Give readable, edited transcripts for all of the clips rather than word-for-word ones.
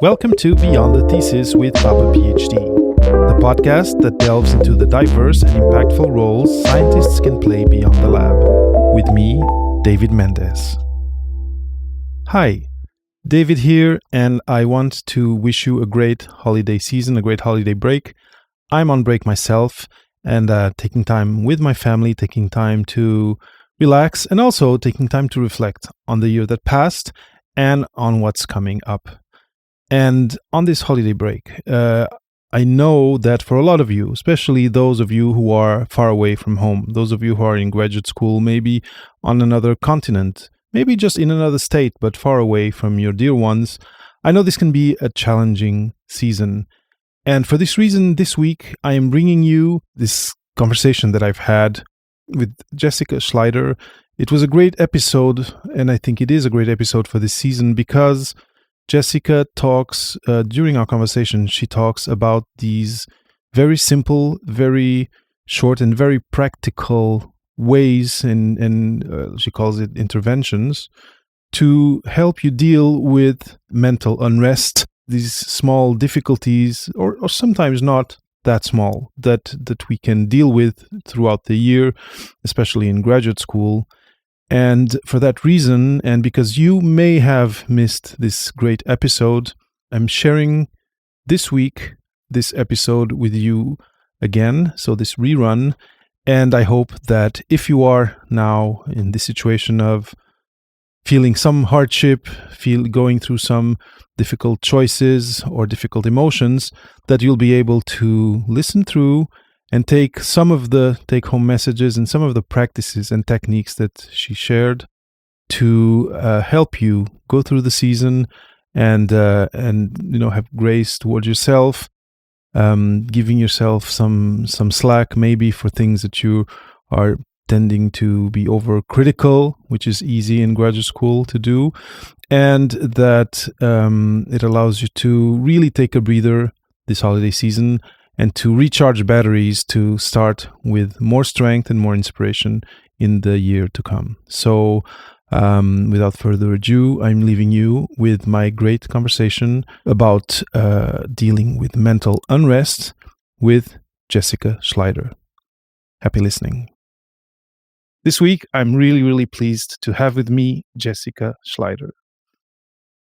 Welcome to Beyond the Thesis with Papa PhD, the podcast that delves into the diverse and impactful roles scientists can play beyond the lab. With me, David Mendes. Hi, David here, and I want to wish you a great holiday season, a great holiday break. I'm on break myself and taking time with my family, taking time to relax, and also taking time to reflect on the year that passed and on what's coming up. And on this holiday break, I know that for a lot of you, especially those of you who are far away from home, those of you who are in graduate school, maybe on another continent, maybe just in another state, but far away from your dear ones, I know this can be a challenging season. And for this reason, this week, I am bringing you this conversation that I've had with Jessica Schleider. It was a great episode, and I think it is a great episode for this season because Jessica talks, during our conversation, she talks about these very simple, very short, and very practical ways, and she calls it interventions, to help you deal with mental unrest, these small difficulties, or sometimes not that small, that we can deal with throughout the year, especially in graduate school. And for that reason, and because you may have missed this great episode, I'm sharing this week this episode with you again, so this rerun. And I hope that if you are now in this situation of feeling some hardship, going through some difficult choices or difficult emotions, that you'll be able to listen through and take some of the take-home messages and some of the practices and techniques that she shared to help you go through the season and have grace towards yourself, giving yourself some slack maybe for things that you are tending to be overcritical, which is easy in graduate school to do, and that it allows you to really take a breather this holiday season and to recharge batteries to start with more strength and more inspiration in the year to come. So without further ado, I'm leaving you with my great conversation about dealing with mental unrest with Jessica Schleider. Happy listening. This week, I'm really pleased to have with me Jessica Schleider.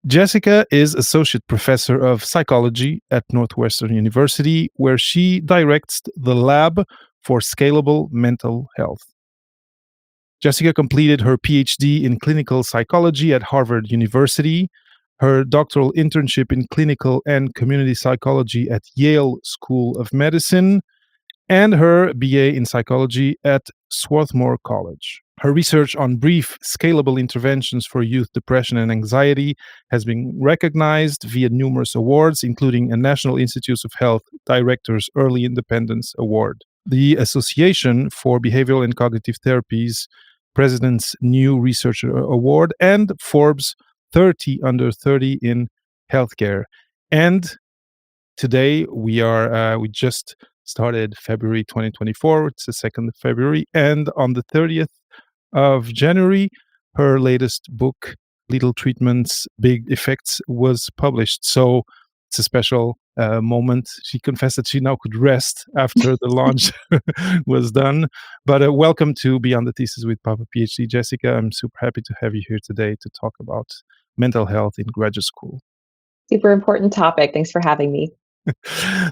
Jessica is Associate Professor of Psychology at Northwestern University, where she directs the Lab for Scalable Mental Health. Jessica completed her PhD in Clinical Psychology at Harvard University, her doctoral internship in Clinical and Community Psychology at Yale School of Medicine, and her BA in Psychology at Swarthmore College. Her research on brief, scalable interventions for youth depression and anxiety has been recognized via numerous awards, including a National Institutes of Health Directors Early Independence Award, the Association for Behavioral and Cognitive Therapies President's New Researcher Award, and Forbes 30 Under 30 in Healthcare. And today we just started February 2024. It's the 2nd of February. And on the 30th of January, her latest book, Little Treatments, Big Effects, was published. So it's a special moment. She confessed that she now could rest after the launch was done. But welcome to Beyond the Thesis with Papa PhD, Jessica. I'm super happy to have you here today to talk about mental health in graduate school. Super important topic. Thanks for having me.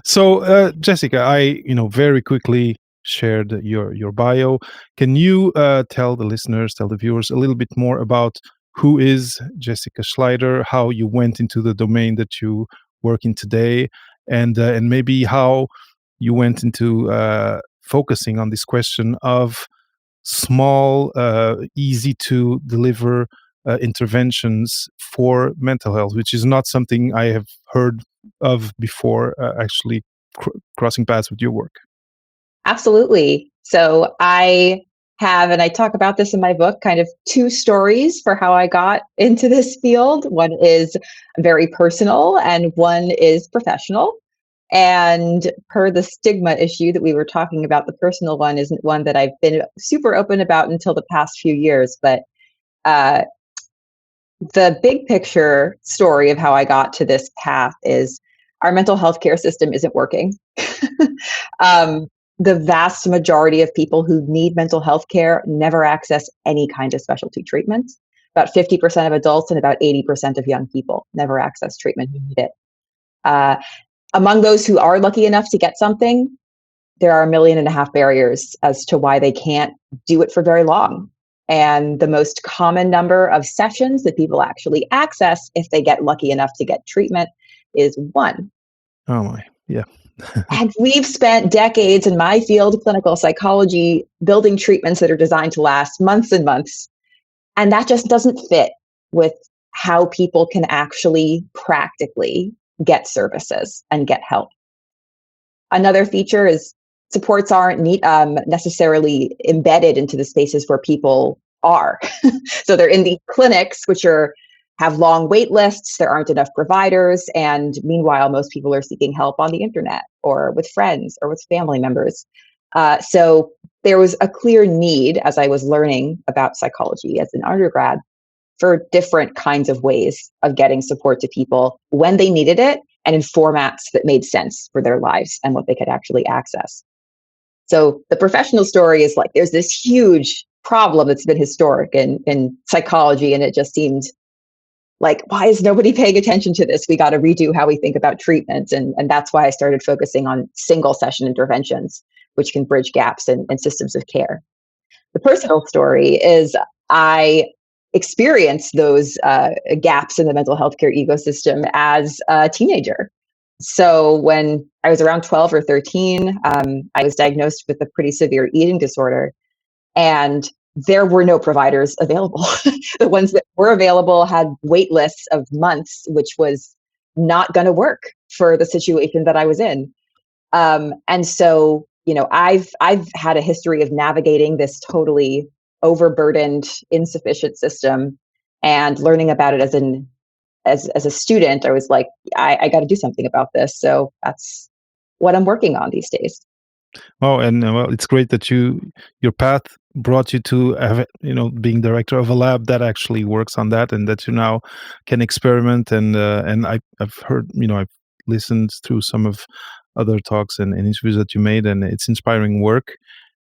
So, Jessica, I very quickly shared your bio. Can you tell the viewers a little bit more about who is Jessica Schleider, how you went into the domain that you work in today, and maybe how you went into focusing on this question of small, easy to deliver interventions for mental health, which is not something I have heard of before actually crossing paths with your work. Absolutely. So I have, and I talk about this in my book, kind of two stories for how I got into this field. One is very personal and one is professional. And per the stigma issue that we were talking about, the personal one isn't one that I've been super open about until the past few years. But The big picture story of how I got to this path is our mental health care system isn't working. um, the vast majority of people who need mental health care never access any kind of specialty treatment. About 50% of adults and about 80% of young people never access treatment who need it. Uh, among those who are lucky enough to get something, there are 1.5 million barriers as to why they can't do it for very long. And the most common number of sessions that people actually access if they get lucky enough to get treatment is one. Oh my, yeah. And we've spent decades in my field, clinical psychology, building treatments that are designed to last months and months. And that just doesn't fit with how people can actually practically get services and get help. Another feature is supports aren't necessarily embedded into the spaces where people are. So they're in the clinics, which have long wait lists. There aren't enough providers. And meanwhile, most people are seeking help on the internet or with friends or with family members. So there was a clear need as I was learning about psychology as an undergrad for different kinds of ways of getting support to people when they needed it and in formats that made sense for their lives and what they could actually access. So the professional story is like there's this huge problem that's been historic in psychology, and it just seemed like, why is nobody paying attention to this? We got to redo how we think about treatment. And that's why I started focusing on single session interventions, which can bridge gaps in systems of care. The personal story is I experienced those gaps in the mental health care ecosystem as a teenager. So when I was around 12 or 13, I was diagnosed with a pretty severe eating disorder, and there were no providers available. The ones that were available had wait lists of months, which was not going to work for the situation that I was in. And so, I've had a history of navigating this totally overburdened, insufficient system, and learning about it as a student. I was like, I got to do something about this. So that's what I'm working on these days. Oh, and well, it's great that your path brought you to being director of a lab that actually works on that, and that you now can experiment. And I've heard, I've listened through some of other talks and interviews that you made, and it's inspiring work.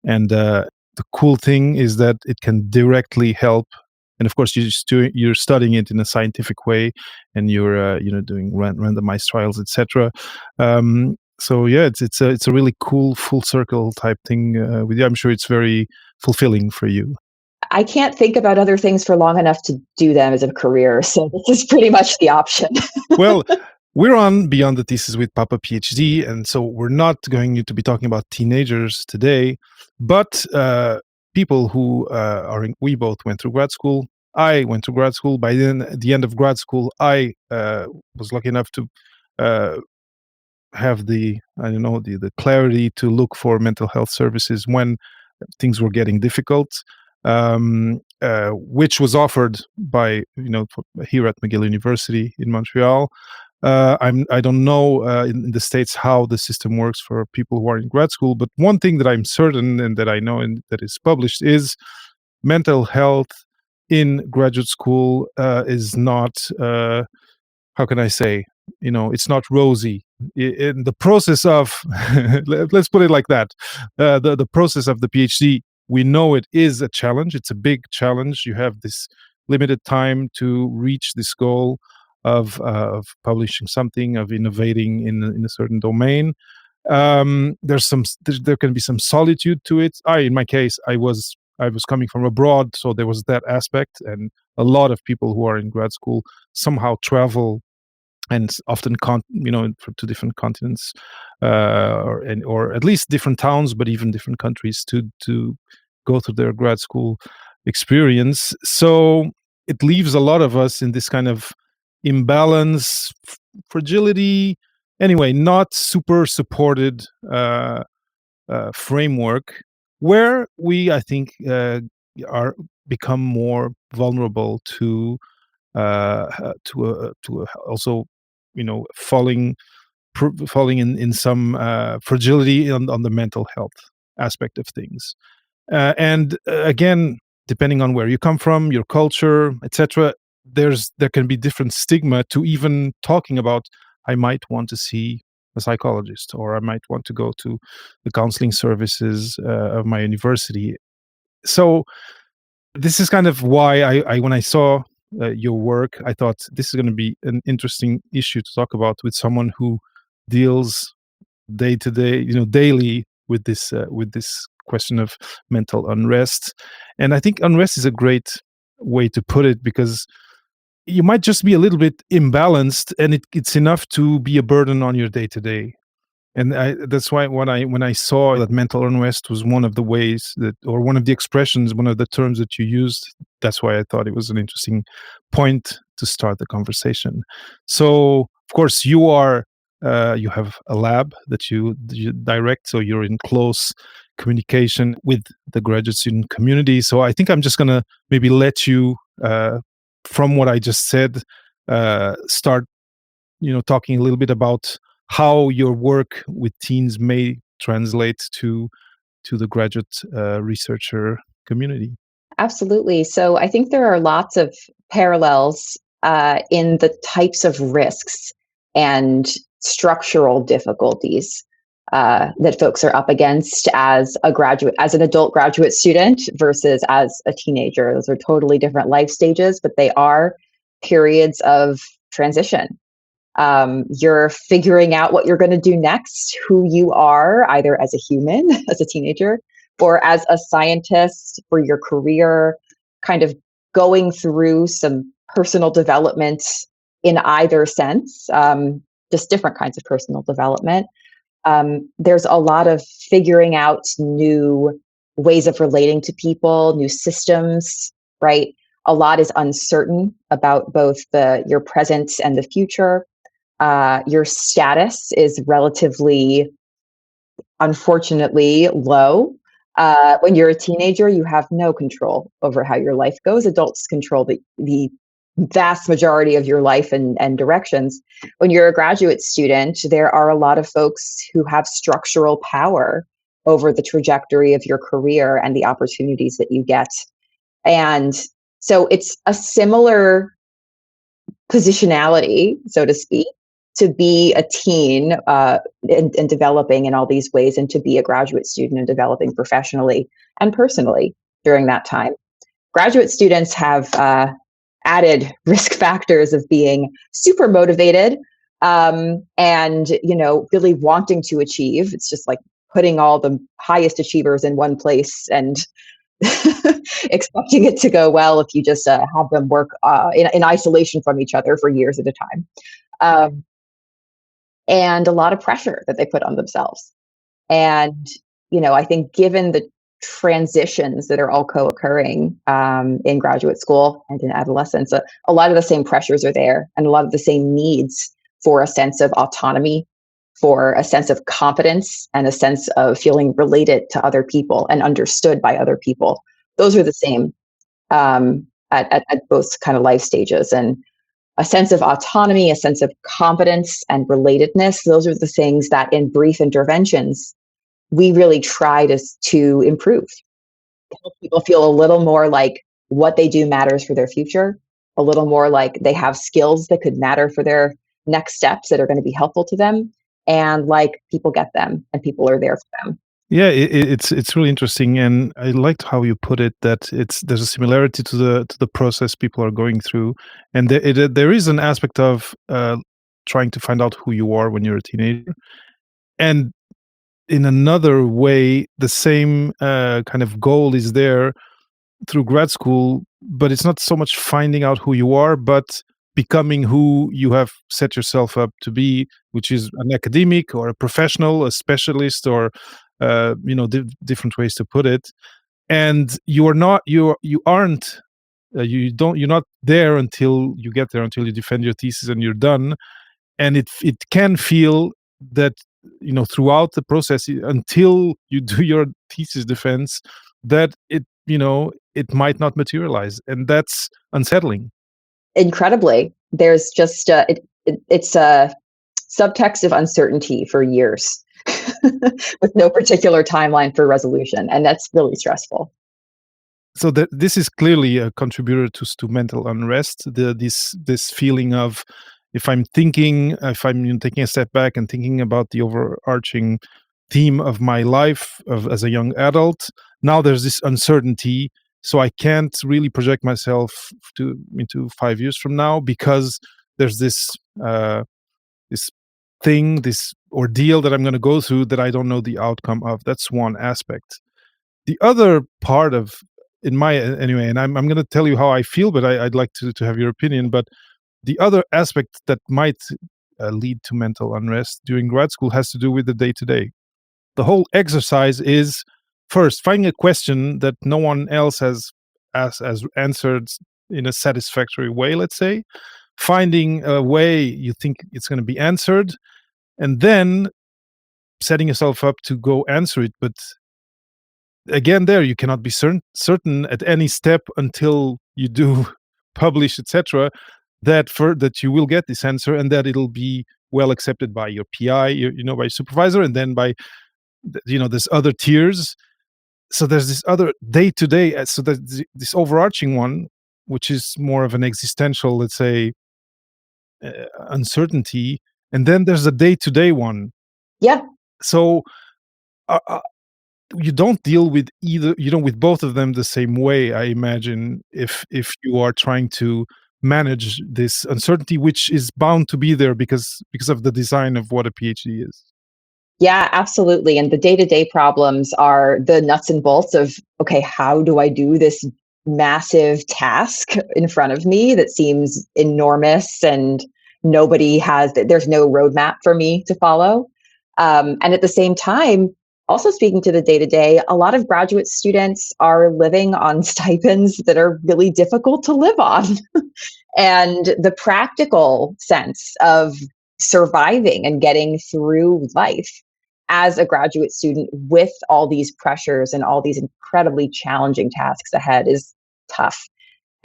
And the cool thing is that it can directly help. And of course, you're studying it in a scientific way, and you're doing randomized trials, etc. So yeah, it's a really cool full circle type thing with you. I'm sure it's very fulfilling for you. I can't think about other things for long enough to do them as a career. So this is pretty much the option. Well, we're on Beyond the Thesis with Papa PhD, and so we're not going to be talking about teenagers today, but people who we both went through grad school. I went to grad school. By then, at the end of grad school, I was lucky enough to have the clarity to look for mental health services when things were getting difficult, which was offered by here at McGill University in Montreal. I don't know in the States how the system works for people who are in grad school, but one thing that I'm certain and that I know and that is published is mental health in graduate school is not how can I say, it's not rosy. In the process of let's put it like that, the process of the PhD, we know it is a challenge. It's a big challenge. You have this limited time to reach this goal of publishing something, of innovating in a certain domain. There can be some solitude to it. In my case, I was coming from abroad, so there was that aspect, and a lot of people who are in grad school somehow travel, and often to different continents, or at least different towns, but even different countries to go through their grad school experience. So it leaves a lot of us in this kind of imbalance, fragility, anyway, not super supported framework where we, I think, are become more vulnerable to also falling in some fragility on the mental health aspect of things. And again, depending on where you come from, your culture, etc., there can be different stigma to even talking about, I might want to see a psychologist, or I might want to go to the counseling services of my university. So this is kind of why I when I saw your work, I thought this is going to be an interesting issue to talk about with someone who deals day to day, daily with this question of mental unrest. And I think unrest is a great way to put it, because you might just be a little bit imbalanced, and it's enough to be a burden on your day to day. And that's why when I saw that mental unrest was one of the ways that, or one of the expressions, one of the terms that you used, that's why I thought it was an interesting point to start the conversation. So, of course, you have a lab that you direct, so you're in close communication with the graduate student community. So I think I'm just gonna maybe let you, from what I just said, start talking a little bit about how your work with teens may translate to the graduate researcher community. Absolutely. So I think there are lots of parallels in the types of risks and structural difficulties that folks are up against as as an adult graduate student versus as a teenager. Those are totally different life stages, but they are periods of transition. You're figuring out what you're going to do next, who you are, either as a human, as a teenager, or as a scientist for your career, kind of going through some personal development in either sense, just different kinds of personal development. There's a lot of figuring out new ways of relating to people, new systems, right? A lot is uncertain about both your present and the future. Your status is relatively, unfortunately, low. When you're a teenager, you have no control over how your life goes. Adults control the vast majority of your life and directions. When you're a graduate student, there are a lot of folks who have structural power over the trajectory of your career and the opportunities that you get. And so it's a similar positionality, so to speak, to be a teen and developing in all these ways, and to be a graduate student and developing professionally and personally during that time. Graduate students have added risk factors of being super motivated and really wanting to achieve. It's just like putting all the highest achievers in one place and expecting it to go well if you just have them work in isolation from each other for years at a time. And a lot of pressure that they put on themselves. And, I think given the transitions that are all co-occurring in graduate school and in adolescence, a lot of the same pressures are there, and a lot of the same needs for a sense of autonomy, for a sense of confidence, and a sense of feeling related to other people and understood by other people. Those are the same at both kind of life stages. And a sense of autonomy, a sense of confidence and relatedness, those are the things that in brief interventions, we really try to improve. Help people feel a little more like what they do matters for their future, a little more like they have skills that could matter for their next steps that are going to be helpful to them, and like people get them and people are there for them. Yeah, it's really interesting, and I liked how you put it, that there's a similarity to the process people are going through, and there is an aspect of trying to find out who you are when you're a teenager, and in another way, the same kind of goal is there through grad school, but it's not so much finding out who you are, but becoming who you have set yourself up to be, which is an academic or a professional, a specialist, or different ways to put it. And you aren't you're not there until you get there, until you defend your thesis and you're done. And it can feel that throughout the process, until you do your thesis defense, that it might not materialize, and that's unsettling. Incredibly, there's just it's a subtext of uncertainty for years with no particular timeline for resolution, and that's really stressful. So this is clearly a contributor to mental unrest. This feeling of, if I'm taking a step back and thinking about the overarching theme of my life as a young adult, now there's this uncertainty. So I can't really project myself into 5 years from now, because there's this this ordeal that I'm going to go through that I don't know the outcome of. That's one aspect. The other part of, in my anyway, and I'm going to tell you how I feel, but I'd like to have your opinion. But the other aspect that might lead to mental unrest during grad school has to do with the day to day. The whole exercise is, first, finding a question that no one else has answered in a satisfactory way, let's say, finding a way you think it's going to be answered, and then setting yourself up to go answer it. But again, there you cannot be certain at any step until you do publish, etc., that you will get this answer, and that it'll be well accepted by your PI, by your supervisor, and then by there's other tiers. So there's this other day to day. So there's this overarching one, which is more of an existential, let's say, uncertainty, and then there's a day to day one. Yeah. So you don't deal with with both of them the same way, I imagine, if you are trying to manage this uncertainty, which is bound to be there because of the design of what a PhD is. Yeah, absolutely. And the day-to-day problems are the nuts and bolts of, okay, how do I do this massive task in front of me that seems enormous, and there's no roadmap for me to follow. And at the same time, also speaking to the day-to-day, a lot of graduate students are living on stipends that are really difficult to live on. And the practical sense of surviving and getting through life as a graduate student with all these pressures and all these incredibly challenging tasks ahead is tough.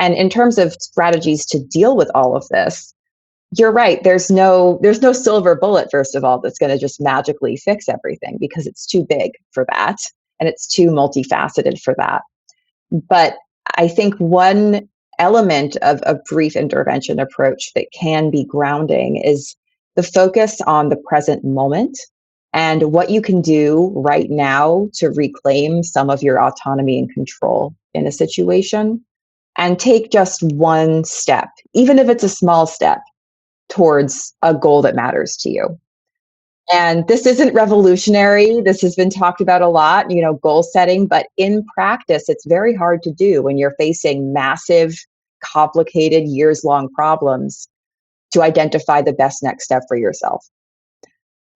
And in terms of strategies to deal with all of this, you're right. There's no silver bullet, first of all, that's going to just magically fix everything, because it's too big for that and it's too multifaceted for that. But I think one element of a brief intervention approach that can be grounding is the focus on the present moment and what you can do right now to reclaim some of your autonomy and control in a situation, and take just one step, even if it's a small step, towards a goal that matters to you. And this isn't revolutionary. This has been talked about a lot, goal setting, but in practice, it's very hard to do when you're facing massive, complicated, years-long problems, to identify the best next step for yourself.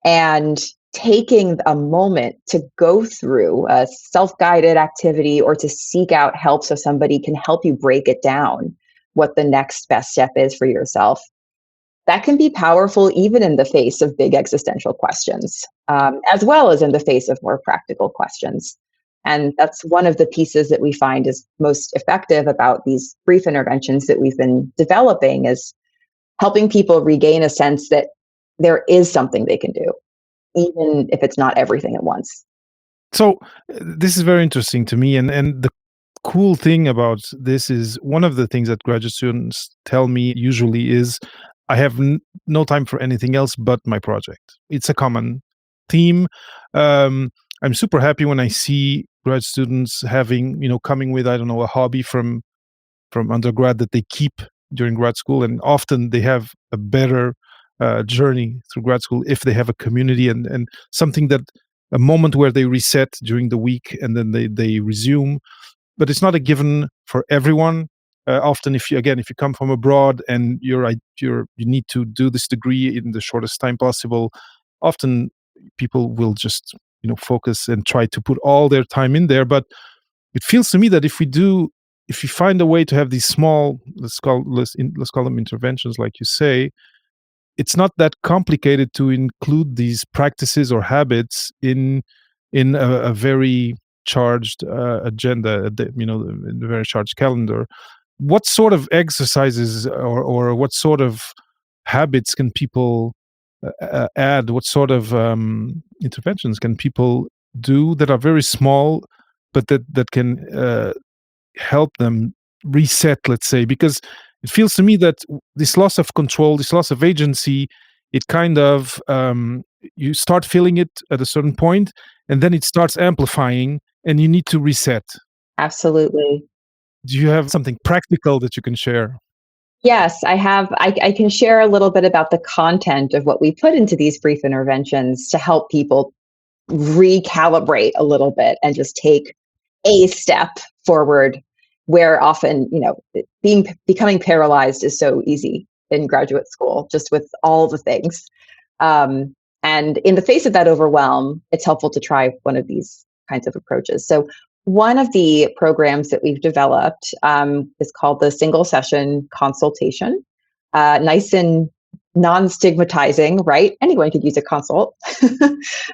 And taking a moment to go through a self-guided activity or to seek out help so somebody can help you break it down, what the next best step is for yourself, that can be powerful even in the face of big existential questions, as well as in the face of more practical questions. And that's one of the pieces that we find is most effective about these brief interventions that we've been developing, is helping people regain a sense that there is something they can do, even if it's not everything at once. So this is very interesting to me, and the cool thing about this is, one of the things that graduate students tell me usually is, I have no time for anything else but my project. It's a common theme. I'm super happy when I see grad students coming with, I don't know, a hobby from undergrad that they keep during grad school, and often they have a better journey through grad school if they have a community and something, that a moment where they reset during the week and then they resume. But it's not a given for everyone. Often, if you come from abroad and you need to do this degree in the shortest time possible, often people will just focus and try to put all their time in there. But it feels to me that if you find a way to have these small, let's call them interventions, like you say, it's not that complicated to include these practices or habits in a very charged agenda, in a very charged calendar. What sort of exercises or what sort of habits can people add? What sort of interventions can people do that are very small, but that can help them reset, let's say? Because it feels to me that this loss of control, this loss of agency, it kind of, you start feeling it at a certain point, and then it starts amplifying, and you need to reset. Absolutely. Do you have something practical that you can share? Yes, I have. I can share a little bit about the content of what we put into these brief interventions to help people recalibrate a little bit and just take a step forward where often, becoming paralyzed is so easy in graduate school, just with all the things. And in the face of that overwhelm, it's helpful to try one of these kinds of approaches. So one of the programs that we've developed is called the single session consultation. Nice and non-stigmatizing, right? Anyone could use a consult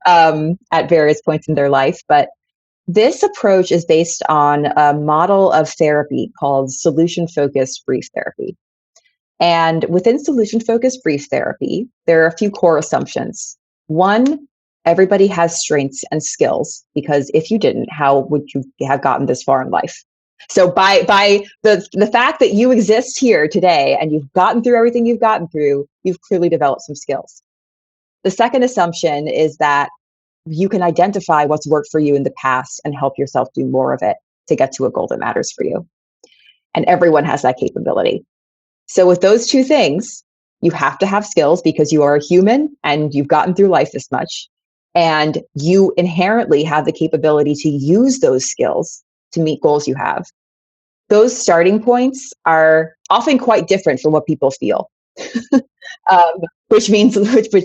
at various points in their life. But this approach is based on a model of therapy called solution-focused brief therapy. And within solution-focused brief therapy, there are a few core assumptions. One, everybody has strengths and skills, because if you didn't, how would you have gotten this far in life? So by the fact that you exist here today and you've gotten through everything you've gotten through, you've clearly developed some skills. The second assumption is that you can identify what's worked for you in the past and help yourself do more of it to get to a goal that matters for you. And everyone has that capability. So with those two things, you have to have skills because you are a human and you've gotten through life this much. And you inherently have the capability to use those skills to meet goals you have. Those starting points are often quite different from what people feel, which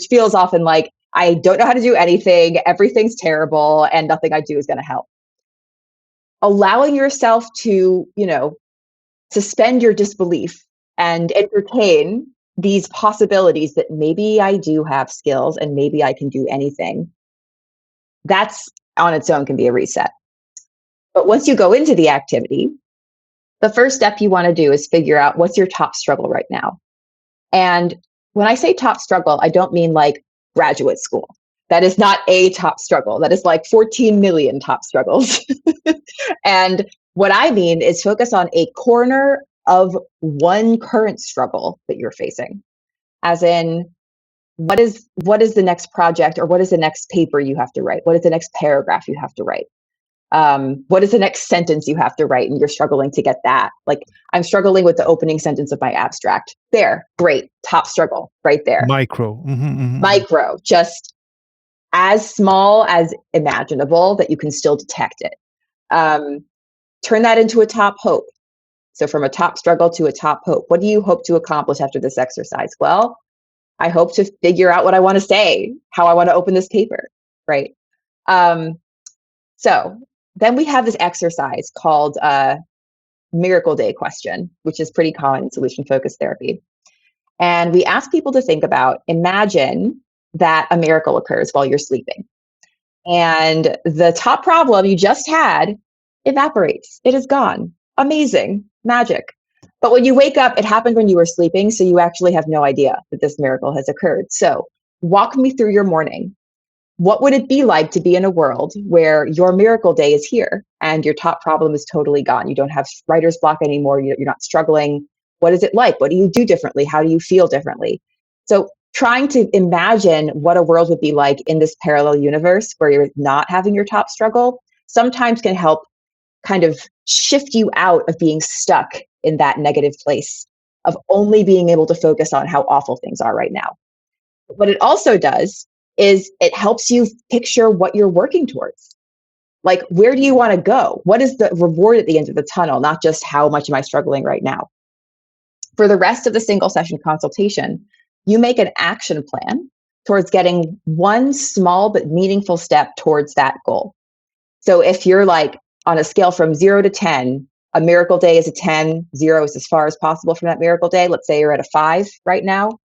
feels often like, I don't know how to do anything, everything's terrible, and nothing I do is going to help. Allowing yourself to, suspend your disbelief and entertain these possibilities that maybe I do have skills and maybe I can do anything, that's on its own can be a reset. But once you go into the activity, the first step you want to do is figure out what's your top struggle right now. And when I say top struggle, I don't mean like graduate school. That is not a top struggle. That is like 14 million top struggles. And what I mean is focus on a corner of one current struggle that you're facing. As in, what is the next project, or what is the next paper you have to write? What is the next paragraph you have to write? What is the next sentence you have to write? And you're struggling to get that. Like, I'm struggling with the opening sentence of my abstract. There, great, top struggle right there. Micro. Micro, just as small as imaginable that you can still detect it. Turn that into a top hope. So from a top struggle to a top hope. What do you hope to accomplish after this exercise? Well, I hope to figure out what I want to say, how I want to open this paper, right? So then we have this exercise called Miracle Day question, which is pretty common in solution-focused therapy. And we ask people to think about, imagine that a miracle occurs while you're sleeping. And the top problem you just had evaporates. It is gone. Amazing. Magic. But when you wake up, it happened when you were sleeping, so you actually have no idea that this miracle has occurred. So walk me through your morning. What would it be like to be in a world where your miracle day is here and your top problem is totally gone? You don't have writer's block anymore. You're not struggling. What is it like? What do you do differently? How do you feel differently? So trying to imagine what a world would be like in this parallel universe where you're not having your top struggle sometimes can help kind of shift you out of being stuck in that negative place of only being able to focus on how awful things are right now. What it also does is it helps you picture what you're working towards. Like, where do you want to go? What is the reward at the end of the tunnel? Not just how much am I struggling right now. For the rest of the single session consultation, you make an action plan towards getting one small but meaningful step towards that goal. So if you're like on a scale from 0 to 10, a miracle day is a 10, 0 is as far as possible from that miracle day. Let's say you're at a 5 right now.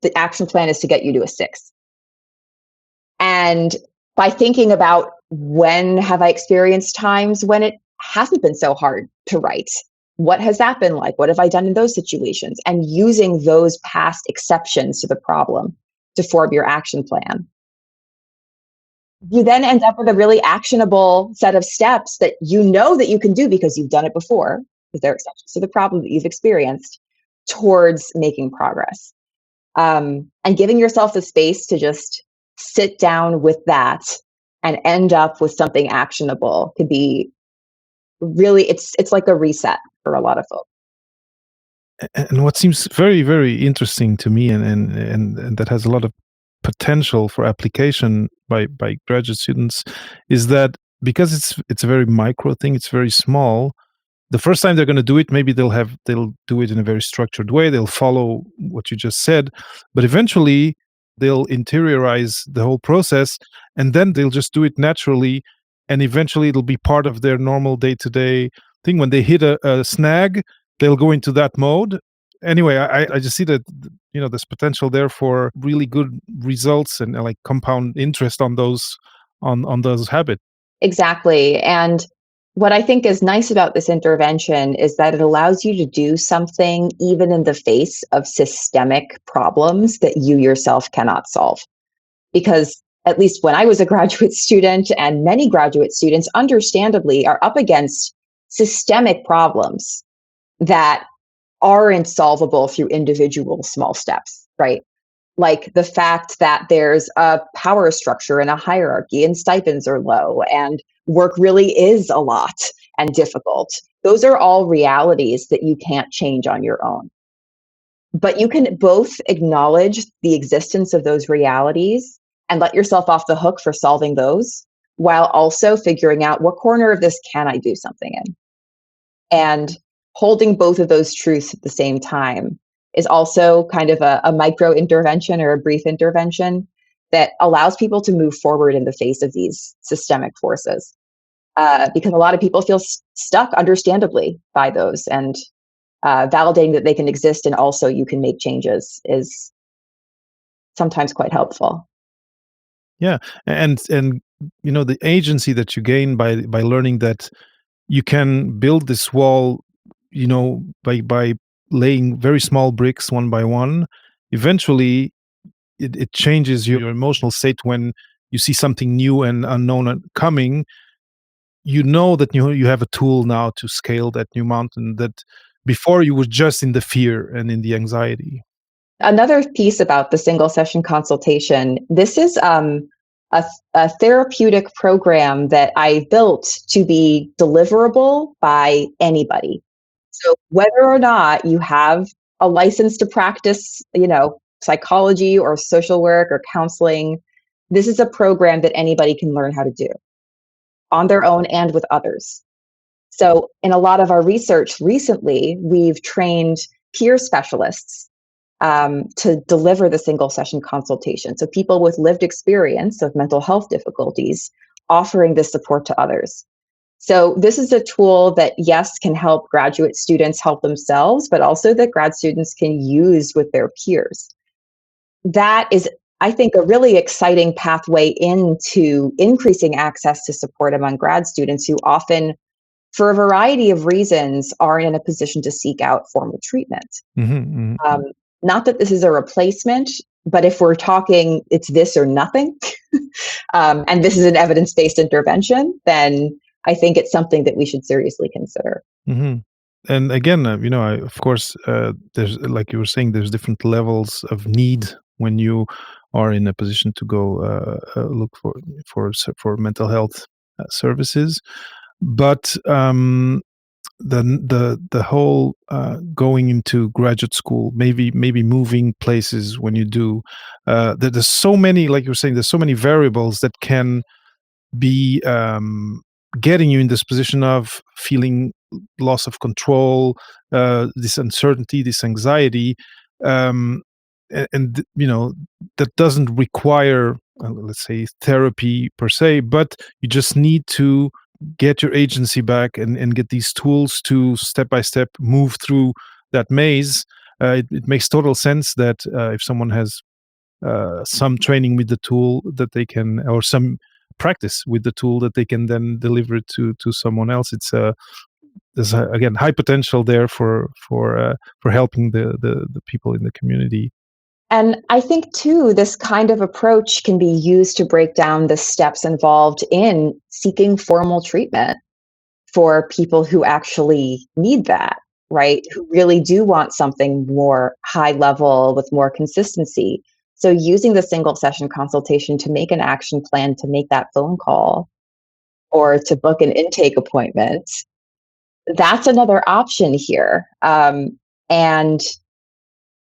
The action plan is to get you to a 6. And by thinking about, when have I experienced times when it hasn't been so hard to write? What has that been like? What have I done in those situations? And using those past exceptions to the problem to form your action plan. you then end up with a really actionable set of steps that you know that you can do because you've done it before, because they're exceptions to the problem that you've experienced, towards making progress. And giving yourself the space to just sit down with that and end up with something actionable could be really, it's like a reset for a lot of folks. And what seems very, very interesting to me, and that has a lot of potential for application by graduate students, is that because it's a very micro thing, it's very small. The first time they're going to do it, maybe they'll do it in a very structured way. They'll follow what you just said, but eventually they'll interiorize the whole process, and then they'll just do it naturally, and eventually it'll be part of their normal day-to-day thing. When they hit a snag, they'll go into that mode. Anyway, I just see that, there's potential there for really good results and like compound interest on those habits. Exactly. And what I think is nice about this intervention is that it allows you to do something even in the face of systemic problems that you yourself cannot solve. Because at least when I was a graduate student, and many graduate students understandably are up against systemic problems that aren't solvable through individual small steps, right? Like the fact that there's a power structure and a hierarchy and stipends are low and work really is a lot and difficult. Those are all realities that you can't change on your own. But you can both acknowledge the existence of those realities and let yourself off the hook for solving those, while also figuring out what corner of this can I do something in. And holding both of those truths at the same time is also kind of a micro intervention or a brief intervention that allows people to move forward in the face of these systemic forces. Because a lot of people feel stuck, understandably, by those. And validating that they can exist and also you can make changes is sometimes quite helpful. Yeah, and the agency that you gain by learning that you can build this wall, by laying very small bricks one by one. Eventually, it changes your emotional state when you see something new and unknown coming. You know that you have a tool now to scale that new mountain that before you were just in the fear and in the anxiety. Another piece about the single session consultation, this is a therapeutic program that I built to be deliverable by anybody. So whether or not you have a license to practice, psychology or social work or counseling, this is a program that anybody can learn how to do on their own and with others. So in a lot of our research recently, we've trained peer specialists to deliver the single session consultation. So people with lived experience of mental health difficulties offering this support to others. So this is a tool that, yes, can help graduate students help themselves, but also that grad students can use with their peers. That is, I think, a really exciting pathway into increasing access to support among grad students who often, for a variety of reasons, aren't in a position to seek out formal treatment. Mm-hmm, mm-hmm. Not that this is a replacement, but if we're talking it's this or nothing, and this is an evidence-based intervention, then I think it's something that we should seriously consider. Mm-hmm. And again, of course, there's, like you were saying, there's different levels of need when you are in a position to go look for mental health services. But the whole going into graduate school, maybe moving places when you do, there's so many, like you were saying, there's so many variables that can be getting you in this position of feeling loss of control, this uncertainty, this anxiety, and that doesn't require, let's say, therapy per se, but you just need to get your agency back and get these tools to step by step move through that maze. It makes total sense that if someone has some training with the tool that they can, or some practice with the tool that they can then deliver it to someone else. There's again high potential there for helping the people in the community. And I think, too, this kind of approach can be used to break down the steps involved in seeking formal treatment for people who actually need that, right? Who really do want something more high level with more consistency. So, using the single session consultation to make an action plan to make that phone call or to book an intake appointment, that's another option here. And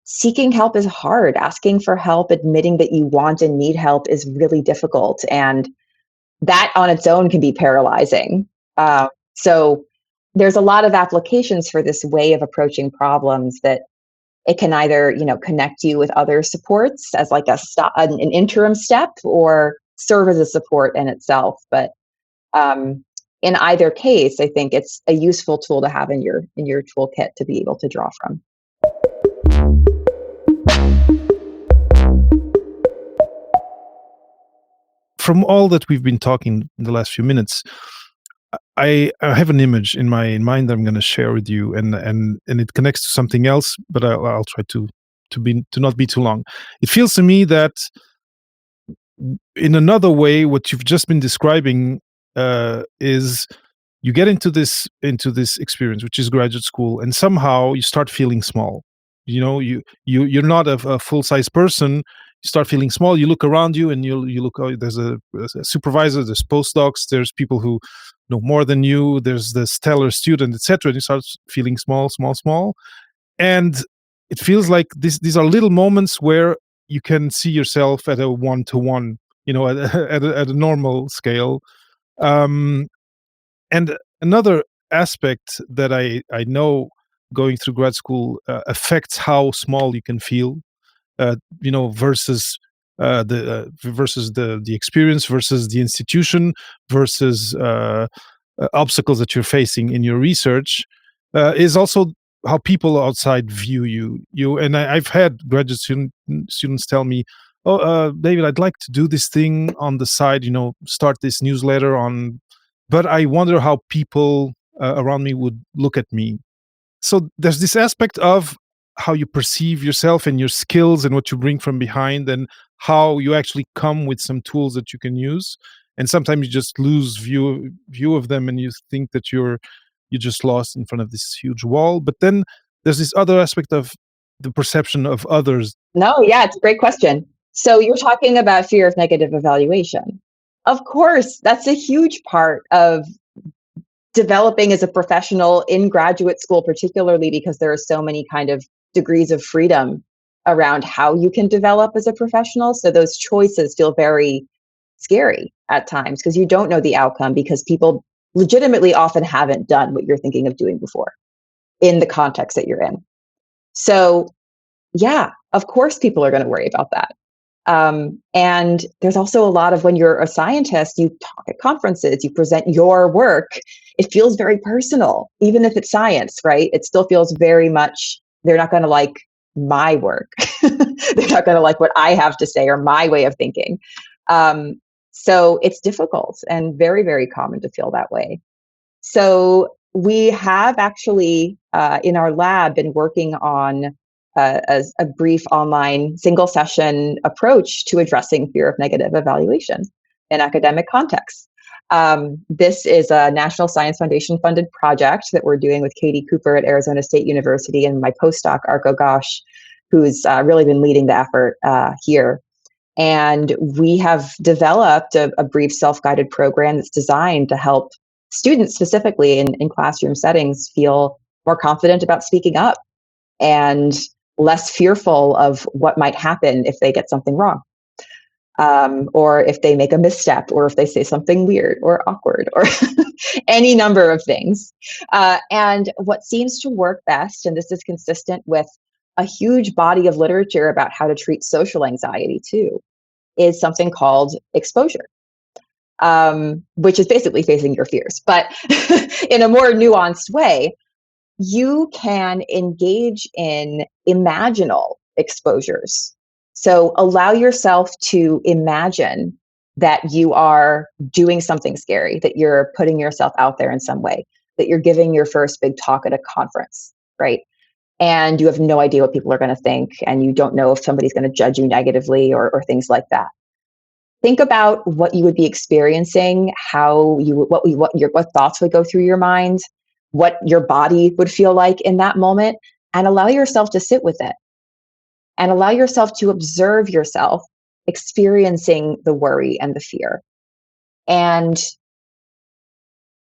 seeking help is hard. Asking for help, admitting that you want and need help is really difficult. And that on its own can be paralyzing. So there's a lot of applications for this way of approaching problems that it can either, connect you with other supports as like an interim step or serve as a support in itself. But in either case, I think it's a useful tool to have in your toolkit to be able to draw from. From all that we've been talking in the last few minutes, I have an image in my mind that I'm going to share with you, and it connects to something else, but I'll try to not be too long. It feels to me that in another way, what you've just been describing is you get into this experience, which is graduate school, and somehow you start feeling small. You're not a full size person. You start feeling small. You look around you, and you look. Oh, there's a supervisor. There's postdocs. There's people who know more than you. There's the stellar student, etc. And you start feeling small, small, small, and it feels like these are little moments where you can see yourself at a 1-to-1, at a normal scale. And another aspect that I know going through grad school affects how small you can feel, versus the experience, versus the institution, versus obstacles that you're facing in your research, is also how people outside view you. And I've had graduate students tell me, "Oh, David, I'd like to do this thing on the side, start this newsletter on, but I wonder how people around me would look at me." So there's this aspect of how you perceive yourself and your skills and what you bring from behind, and how you actually come with some tools that you can use. And sometimes you just lose view of them, and you think that you're just lost in front of this huge wall. But then there's this other aspect of the perception of others. No, yeah, it's a great question. So you're talking about fear of negative evaluation. Of course, that's a huge part of developing as a professional in graduate school, particularly because there are so many kind of degrees of freedom around how you can develop as a professional. So those choices feel very scary at times because you don't know the outcome, because people legitimately often haven't done what you're thinking of doing before in the context that you're in. So yeah, of course, people are going to worry about that. And there's also a lot of, when you're a scientist, you talk at conferences, you present your work, it feels very personal, even if it's science, right? It still feels very much, they're not going to like my work. They're not going to like what I have to say or my way of thinking. So it's difficult and very, very common to feel that way. So we have actually in our lab been working on a brief online single session approach to addressing fear of negative evaluation in academic contexts. This is a National Science Foundation funded project that we're doing with Katie Cooper at Arizona State University and my postdoc, Arko Ghosh, who's really been leading the effort here. And we have developed a brief self-guided program that's designed to help students specifically in classroom settings feel more confident about speaking up and less fearful of what might happen if they get something wrong, or if they make a misstep, or if they say something weird or awkward, or any number of things. And what seems to work best, and this is consistent with a huge body of literature about how to treat social anxiety too, is something called exposure, which is basically facing your fears, but in a more nuanced way. You can engage in imaginal exposures. So allow yourself to imagine that you are doing something scary, that you're putting yourself out there in some way, that you're giving your first big talk at a conference, right? and you have no idea what people are going to think, and you don't know if somebody's going to judge you negatively or things like that. Think about what you would be experiencing, what thoughts would go through your mind, what your body would feel like in that moment, and allow yourself to sit with it and allow yourself to observe yourself experiencing the worry and the fear. And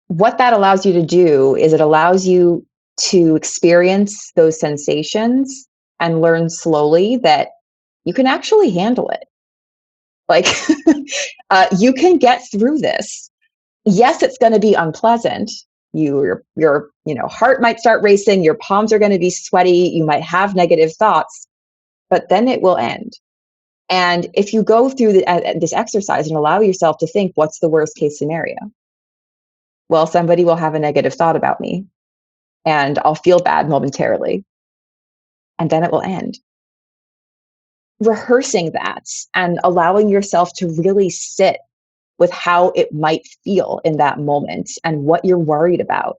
what that allows you to do is it allows you to experience those sensations and learn slowly that you can actually handle it. Like, you can get through this. Yes, it's going to be unpleasant. Your heart might start racing. Your palms are going to be sweaty. You might have negative thoughts, but then it will end. And if you go through this exercise and allow yourself to think, what's the worst case scenario? Well, somebody will have a negative thought about me, and I'll feel bad momentarily, and then it will end. Rehearsing that and allowing yourself to really sit with how it might feel in that moment and what you're worried about,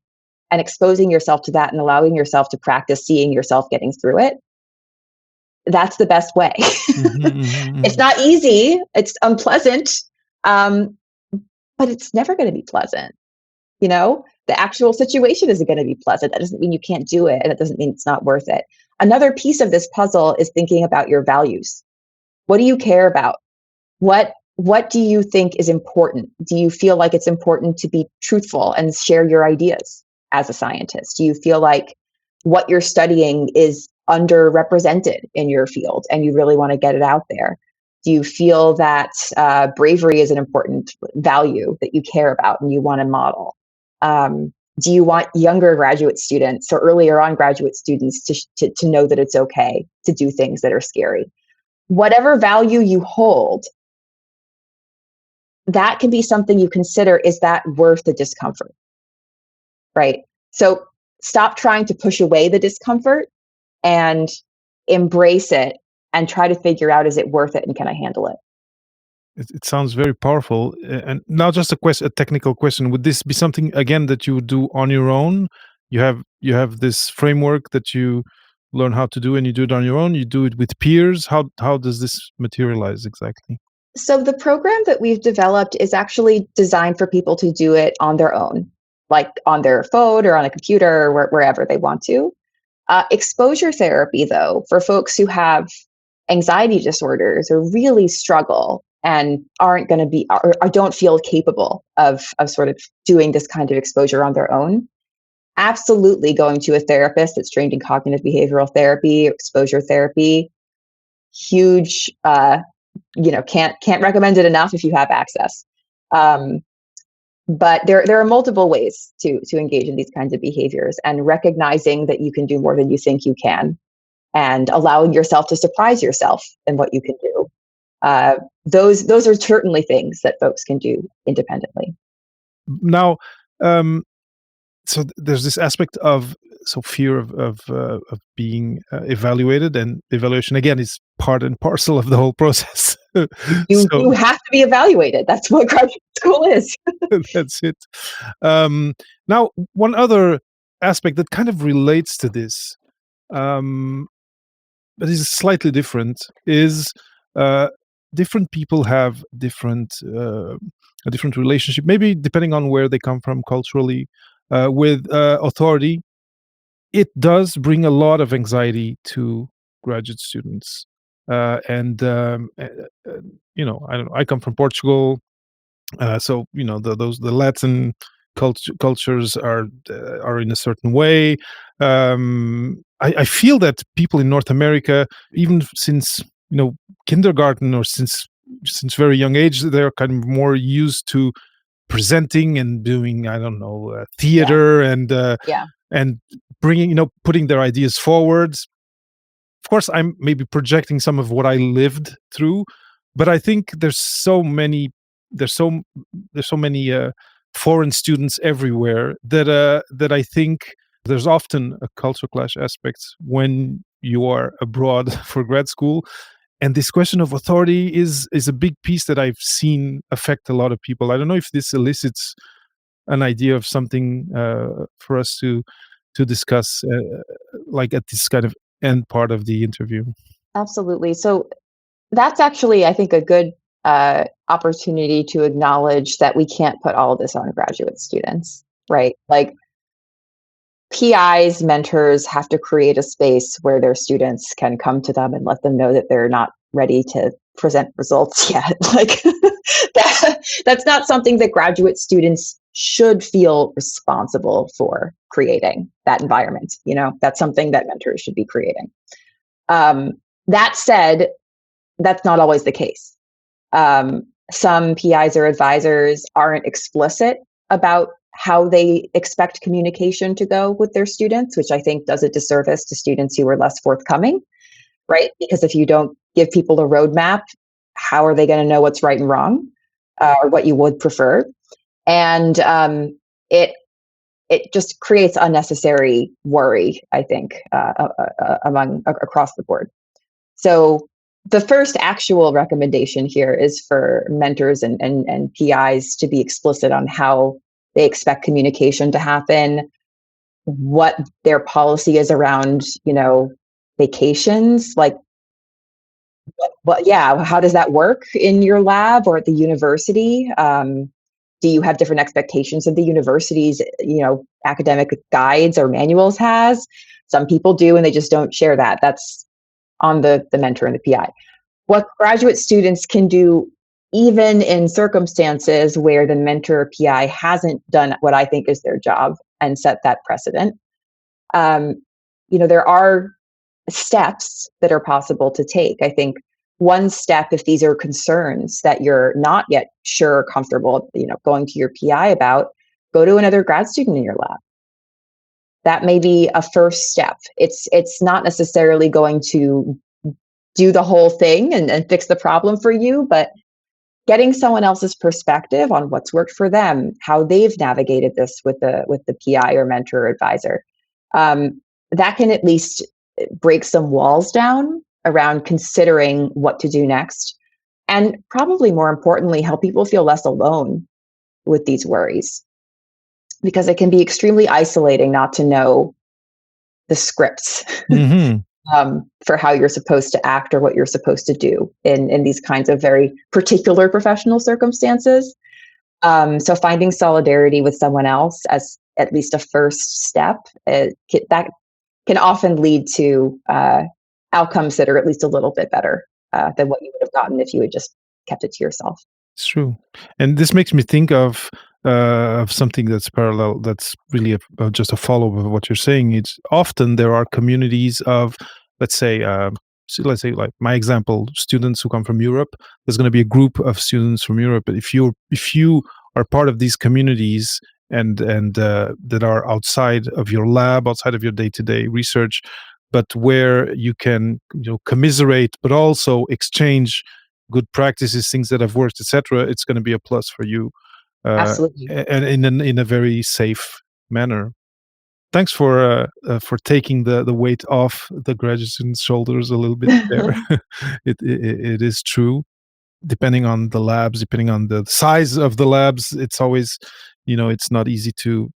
and exposing yourself to that and allowing yourself to practice seeing yourself getting through it. That's the best way. It's not easy. It's unpleasant. But it's never going to be pleasant. The actual situation isn't going to be pleasant. That doesn't mean you can't do it. And it doesn't mean it's not worth it. Another piece of this puzzle is thinking about your values. What do you care about? What do you think is important? Do you feel like it's important to be truthful and share your ideas as a scientist? Do you feel like what you're studying is underrepresented in your field and you really want to get it out there? Do you feel that bravery is an important value that you care about and you want to model? Do you want younger graduate students or earlier on graduate students to know that it's okay to do things that are scary? Whatever value you hold, that can be something you consider, is that worth the discomfort, right? So stop trying to push away the discomfort and embrace it and try to figure out, is it worth it and can I handle it? It sounds very powerful. And now just a technical question. Would this be something, again, that you would do on your own? You have this framework that you learn how to do and you do it on your own? You do it with peers? How does this materialize exactly? So the program that we've developed is actually designed for people to do it on their own, like on their phone or on a computer or wherever they want to. Exposure therapy, though, for folks who have anxiety disorders or really struggle and aren't going to be or don't feel capable of sort of doing this kind of exposure on their own, absolutely going to a therapist that's trained in cognitive behavioral therapy, exposure therapy, huge. Can't recommend it enough if you have access. But there are multiple ways to engage in these kinds of behaviors, and recognizing that you can do more than you think you can, and allowing yourself to surprise yourself in what you can do. Those are certainly things that folks can do independently. Now, so there's this aspect of fear of being evaluated, and evaluation again is part and parcel of the whole process. You have to be evaluated. That's what graduate school is. That's it. Now, one other aspect that kind of relates to this, but is slightly different, is different people have a different relationship, maybe depending on where they come from culturally, with authority. It does bring a lot of anxiety to graduate students, and I come from Portugal, so the Latin cultures are in a certain way. I feel that people in North America, even since kindergarten or since very young age, they're kind of more used to presenting and doing theater and bringing putting their ideas forwards. Of course, I'm maybe projecting some of what I lived through, but I think there's so many foreign students everywhere that I think there's often a culture clash aspect when you are abroad for grad school. And this question of authority is a big piece that I've seen affect a lot of people. I don't know if this elicits an idea of something for us to discuss like at this kind of end part of the interview? Absolutely. So that's actually, I think, a good opportunity to acknowledge that we can't put all of this on graduate students, right? Like PIs, mentors have to create a space where their students can come to them and let them know that they're not ready to present results yet. Like that's not something that graduate students should feel responsible for creating that environment. That's something that mentors should be creating. That said, that's not always the case. Some PIs or advisors aren't explicit about how they expect communication to go with their students, which I think does a disservice to students who are less forthcoming, right? Because if you don't give people a roadmap, how are they going to know what's right and wrong, or what you would prefer? And it just creates unnecessary worry, I think, across the board. So the first actual recommendation here is for mentors and PIs to be explicit on how they expect communication to happen, what their policy is around, vacations, like how does that work in your lab or at the university? Do you have different expectations of the university's, academic guides or manuals has? Some people do, and they just don't share that. That's on the mentor and the PI. What graduate students can do, even in circumstances where the mentor or PI hasn't done what I think is their job and set that precedent. There are steps that are possible to take. I think one step, if these are concerns that you're not yet sure or comfortable, going to your PI about, go to another grad student in your lab. That may be a first step. It's not necessarily going to do the whole thing and fix the problem for you, but getting someone else's perspective on what's worked for them, how they've navigated this with the PI or mentor or advisor, that can at least break some walls down around considering what to do next, and probably more importantly, help people feel less alone with these worries, because it can be extremely isolating not to know the scripts. Mm-hmm. For how you're supposed to act or what you're supposed to do in these kinds of very particular professional circumstances. So finding solidarity with someone else as at least a first step, that can often lead to outcomes that are at least a little bit better than what you would have gotten if you had just kept it to yourself. It's true. And this makes me think of something that's parallel, that's really just a follow-up of what you're saying. It's often there are communities of, let's say like my example, students who come from Europe. There's going to be a group of students from Europe. But if you are part of these communities and that are outside of your lab, outside of your day-to-day research, but where you can commiserate, but also exchange good practices, things that have worked, etc., it's going to be a plus for you, Absolutely. and in a very safe manner. Thanks for taking the weight off the graduate students' shoulders a little bit there. It is true. Depending on the labs, depending on the size of the labs, it's always, it's not easy to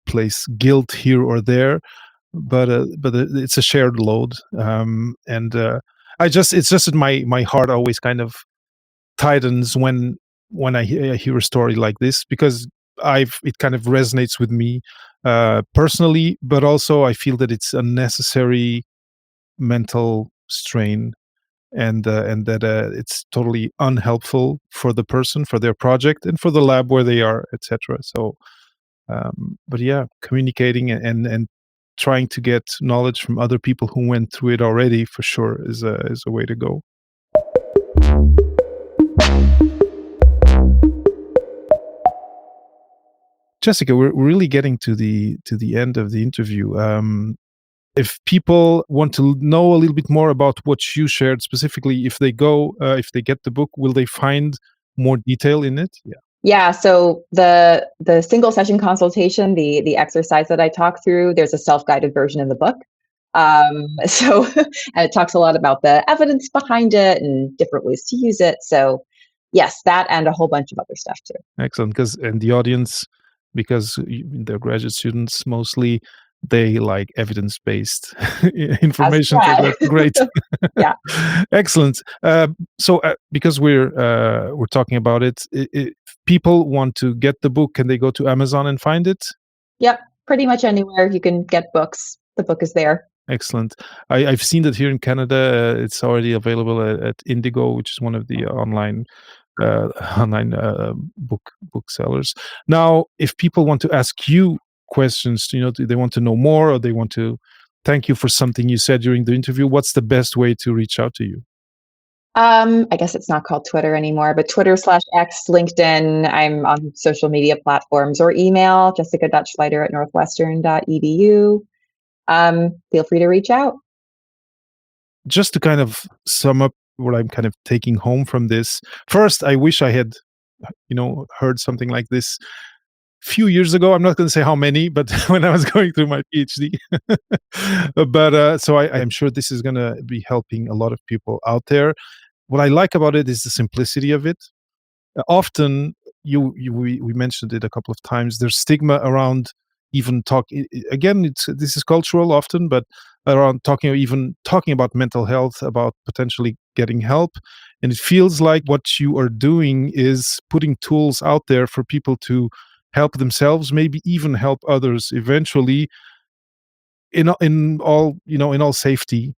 place guilt here or there, but it's a shared load, and it's just in my heart always kind of tightens when I hear a story like this, because it kind of resonates with me personally, but also I feel that it's unnecessary mental strain, and that it's totally unhelpful for the person, for their project, and for the lab where they are, etc. So, but yeah, communicating and trying to get knowledge from other people who went through it already, for sure, is a way to go. Jessica, we're really getting to the end of the interview. If people want to know a little bit more about what you shared specifically, if they get the book, will they find more detail in it? Yeah. So the single session consultation, the exercise that I talk through, there's a self-guided version in the book. So and it talks a lot about the evidence behind it and different ways to use it. So yes, that and a whole bunch of other stuff too. Excellent. And the audience, because they're graduate students mostly, they like evidence-based As information. So Grad. that's great. Yeah. Excellent. So because we're talking about it, if people want to get the book, can they go to Amazon and find it? Yep. Pretty much anywhere you can get books, the book is there. Excellent. I've seen that here in Canada. It's already available at Indigo, which is one of the online booksellers. Now, if people want to ask you questions, do they want to know more, or they want to thank you for something you said during the interview, what's the best way to reach out to you? I guess it's not called Twitter anymore, but Twitter/X, LinkedIn. I'm on social media platforms, or email jessica.schleider@northwestern.edu. Feel free to reach out. Just to kind of sum up what I'm kind of taking home from this, first, I wish I had, heard something like this a few years ago. I'm not going to say how many, but when I was going through my PhD. But so I'm sure this is going to be helping a lot of people out there. What I like about it is the simplicity of it. Often, we mentioned it a couple of times, there's stigma around even again, this is cultural often, but around talking about mental health, about potentially getting help. And it feels like what you are doing is putting tools out there for people to help themselves, maybe even help others eventually, in all safety,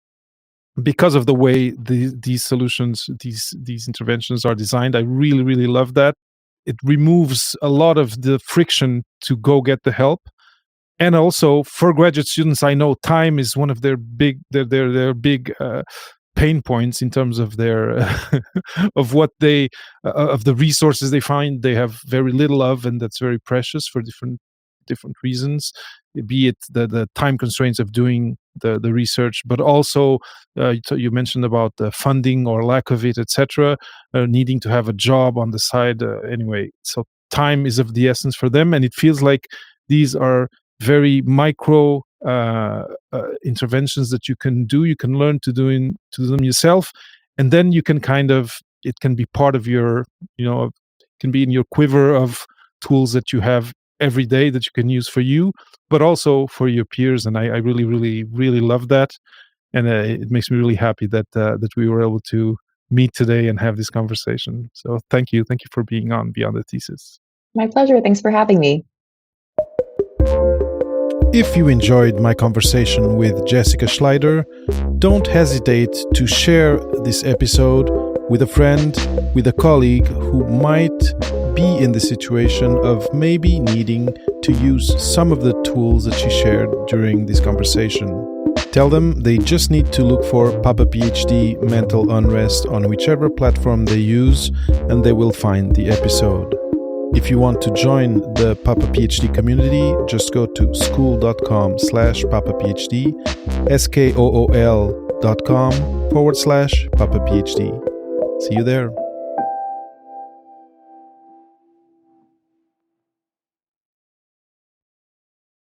because of the way these solutions, these interventions are designed. I really, really love that. It removes a lot of the friction to go get the help. And also for graduate students, I know time is one of their big pain points in terms of their of what they of the resources they find they have very little of, and that's very precious for different reasons, be it the time constraints of doing the research, but also you mentioned about the funding or lack of it, etc., needing to have a job on the side, anyway. So time is of the essence for them, and it feels like these are very micro interventions that you can learn to do them yourself, and then you can it can be part of your, can be in your quiver of tools that you have every day that you can use for you, but also for your peers. And I really, really, really love that, and it makes me really happy that we were able to meet today and have this conversation. So thank you for being on Beyond the Thesis. My pleasure. Thanks for having me. If you enjoyed my conversation with Jessica Schleider, don't hesitate to share this episode with a friend, with a colleague who might be in the situation of maybe needing to use some of the tools that she shared during this conversation. Tell them they just need to look for Papa PhD Mental Unrest on whichever platform they use, and they will find the episode. If you want to join the Papa PhD community, just go to skool.com/Papa PhD, skool.com/Papa PhD. See you there.